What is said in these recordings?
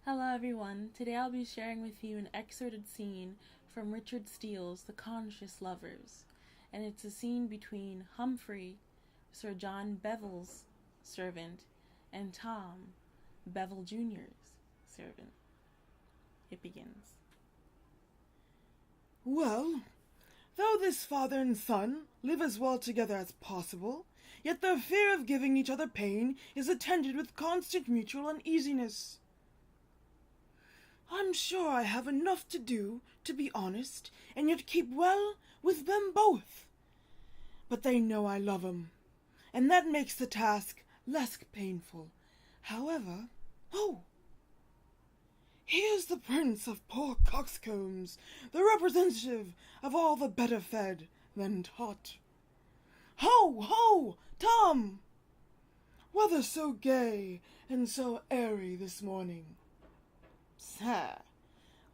Hello everyone, today I'll be sharing with you an excerpted scene from Richard Steele's The Conscious Lovers, and it's a scene between Humphrey, Sir John Beville's servant, and Tom, Beville Jr.'s servant. It begins. Well, though this father and son live as well together as possible, yet their fear of giving each other pain is attended with constant mutual uneasiness. I'm sure I have enough to do, to be honest, and yet keep well with them both. But they know I love 'em, and that makes the task less painful. However, here's the prince of poor coxcombs, the representative of all the better fed than taught. Ho, ho, Tom! Weather so gay and so airy this morning. Sir,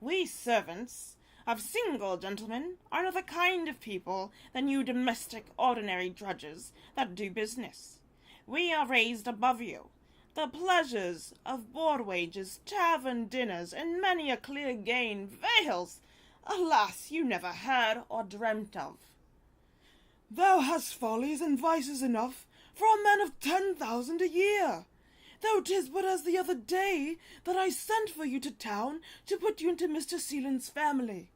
we servants of single gentlemen are not the kind of people than you domestic ordinary drudges that do business. We are raised above you. The pleasures of board wages, tavern dinners, and many a clear gain vales, alas, you never heard or dreamt of. Thou hast follies and vices enough for a man of 10,000 a year, though 'tis but as the other day that I sent for you to town to put you into Mr. Sealand's family,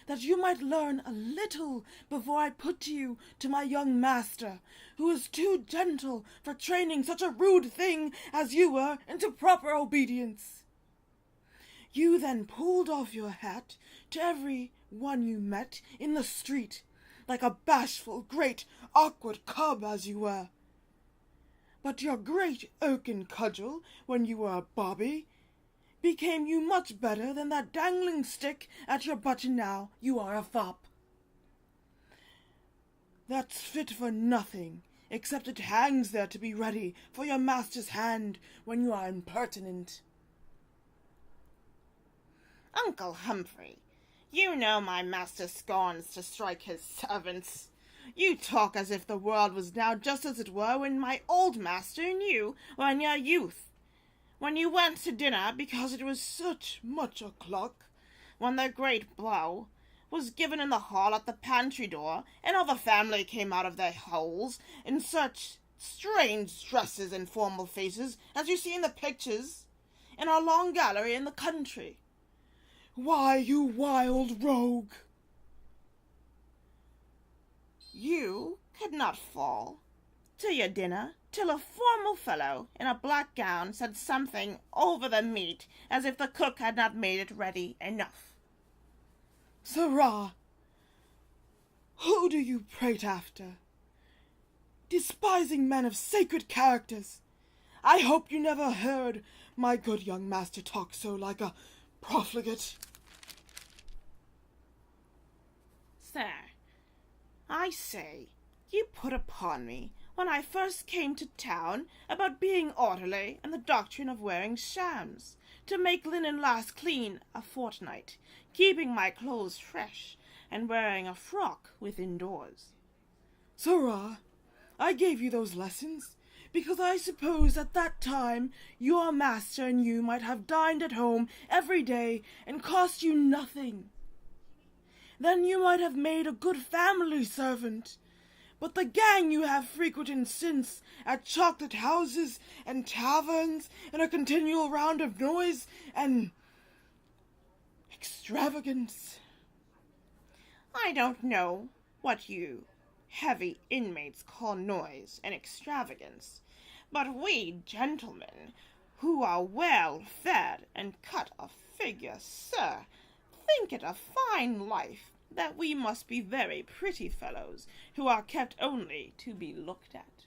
that you might learn a little before I put you to my young master, who is too gentle for training such a rude thing as you were into proper obedience. You then pulled off your hat to every one you met in the street, like a bashful, great, awkward cub as you were. But your great oaken cudgel, when you were a bobby, became you much better than that dangling stick at your button now you are a fop. That's fit for nothing, except it hangs there to be ready for your master's hand when you are impertinent. Uncle Humphrey, you know my master scorns to strike his servants. You talk as if the world was now just as it were when my old master and you were in your youth, when you went to dinner because it was such much o'clock, when the great blow was given in the hall at the pantry door, and all the family came out of their holes in such strange dresses and formal faces as you see in the pictures in our long gallery in the country. Why, you wild rogue! You could not fall to your dinner till a formal fellow in a black gown said something over the meat as if the cook had not made it ready enough. Sirrah, who do you prate after? Despising men of sacred characters, I hope you never heard my good young master talk so like a profligate. Sir, I say, you put upon me when I first came to town about being orderly and the doctrine of wearing shams, to make linen last clean a fortnight, keeping my clothes fresh, and wearing a frock within doors. Sirrah, I gave you those lessons because I supposed at that time your master and you might have dined at home every day and cost you nothing. Then you might have made a good family servant. But the gang you have frequented since, at chocolate houses and taverns, and a continual round of noise and extravagance. I don't know what you heavy inmates call noise and extravagance, but we gentlemen, who are well fed and cut of figure, sir, think it a fine life that we must be very pretty fellows who are kept only to be looked at.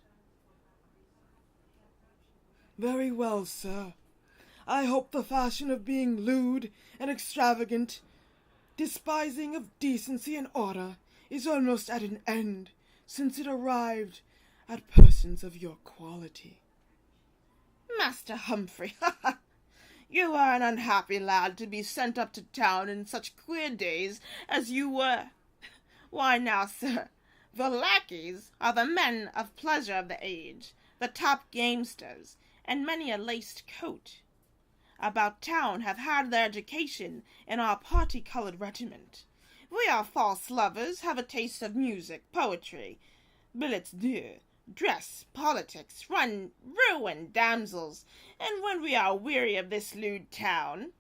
Very well, sir. I hope the fashion of being lewd and extravagant, despising of decency and order, is almost at an end, since it arrived at persons of your quality. Master Humphrey, you are an unhappy lad to be sent up to town in such queer days as you were. Why now, sir, the lackeys are the men of pleasure of the age, the top gamesters, and many a laced coat. about town have had their education in our party-colored regiment. We are false lovers, have a taste of music, poetry, billets doux, dress, politics, ruin damsels, and when we are weary of this lewd town,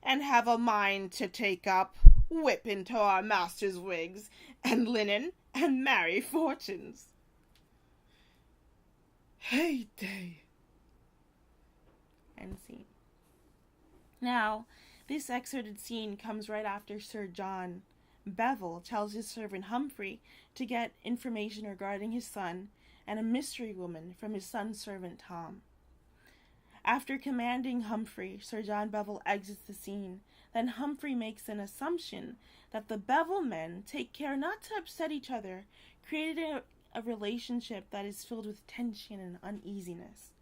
and have a mind to take up, whip into our masters' wigs, and linen, and marry fortunes. Heyday! End scene. Now, this excerpted scene comes right after Sir John Bevil tells his servant Humphrey to get information regarding his son and a mystery woman from his son's servant Tom. After commanding Humphrey, Sir John Bevil exits the scene. Then Humphrey makes an assumption that the Bevil men take care not to upset each other, creating a relationship that is filled with tension and uneasiness.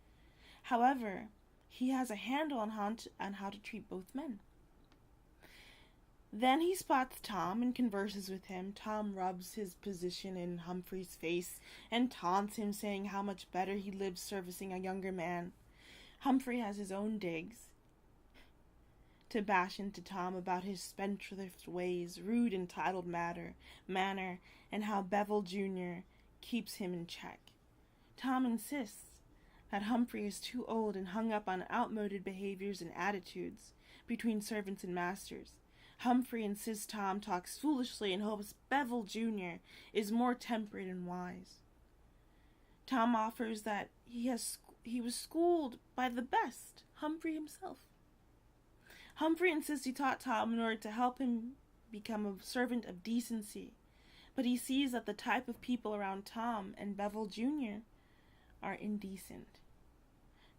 However, he has a handle on how to treat both men. Then he spots Tom and converses with him. Tom rubs his position in Humphrey's face and taunts him, saying how much better he lives servicing a younger man. Humphrey has his own digs to bash into Tom about his spendthrift ways, rude entitled manner, and how Bevil Jr. keeps him in check. Tom insists that Humphrey is too old and hung up on outmoded behaviors and attitudes between servants and masters. Humphrey insists Tom talks foolishly and hopes Bevil Jr. is more temperate and wise. Tom offers that he was schooled by the best, Humphrey himself. Humphrey insists he taught Tom in order to help him become a servant of decency, but he sees that the type of people around Tom and Bevil Jr. are indecent.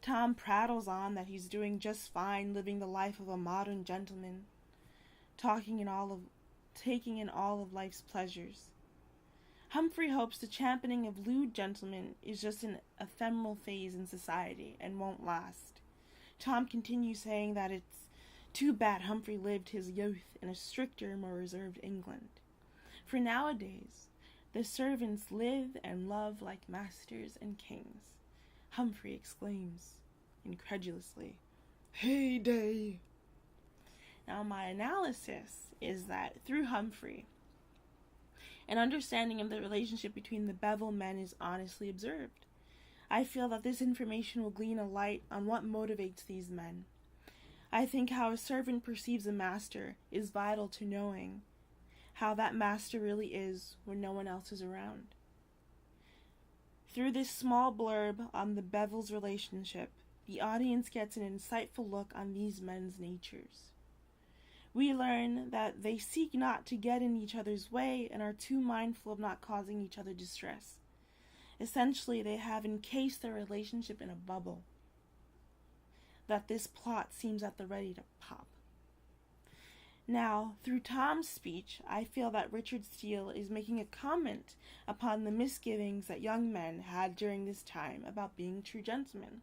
Tom prattles on that he's doing just fine, living the life of a modern gentleman, taking in all of life's pleasures. Humphrey hopes the championing of lewd gentlemen is just an ephemeral phase in society and won't last. Tom continues saying that it's too bad Humphrey lived his youth in a stricter, more reserved England. For nowadays, the servants live and love like masters and kings. Humphrey exclaims incredulously, Heyday! Now, my analysis is that through Humphrey, an understanding of the relationship between the Bevil men is honestly observed. I feel that this information will glean a light on what motivates these men. I think how a servant perceives a master is vital to knowing how that master really is when no one else is around. Through this small blurb on the Bevils' relationship, the audience gets an insightful look on these men's natures. We learn that they seek not to get in each other's way and are too mindful of not causing each other distress. Essentially, they have encased their relationship in a bubble that this plot seems at the ready to pop. Now, through Tom's speech, I feel that Richard Steele is making a comment upon the misgivings that young men had during this time about being true gentlemen.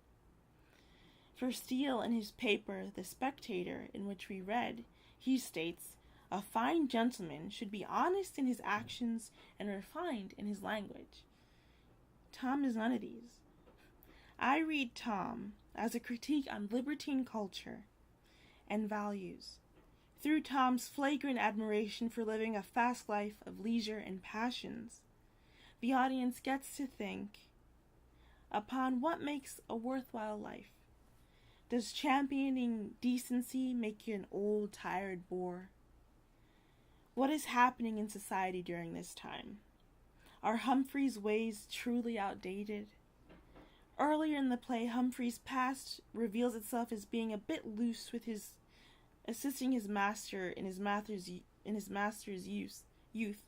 For Steele, in his paper, The Spectator, in which we read, he states, "A fine gentleman should be honest in his actions and refined in his language." Tom is none of these. I read Tom as a critique on libertine culture and values. Through Tom's flagrant admiration for living a fast life of leisure and passions, the audience gets to think upon what makes a worthwhile life. Does championing decency make you an old, tired bore? What is happening in society during this time? Are Humphrey's ways truly outdated? Earlier in the play, Humphrey's past reveals itself as being a bit loose with his assisting his master in his master's youth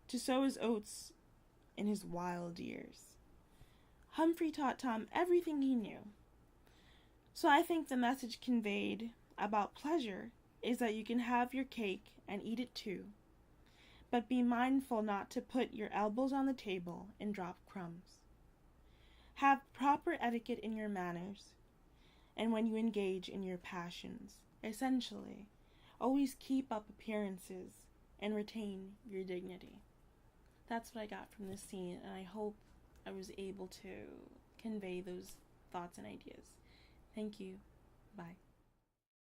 to sow his oats in his wild years. Humphrey taught Tom everything he knew. So I think the message conveyed about pleasure is that you can have your cake and eat it too, but be mindful not to put your elbows on the table and drop crumbs. Have proper etiquette in your manners and when you engage in your passions. Essentially, always keep up appearances and retain your dignity. That's what I got from this scene, and I hope I was able to convey those thoughts and ideas. Thank you. Bye.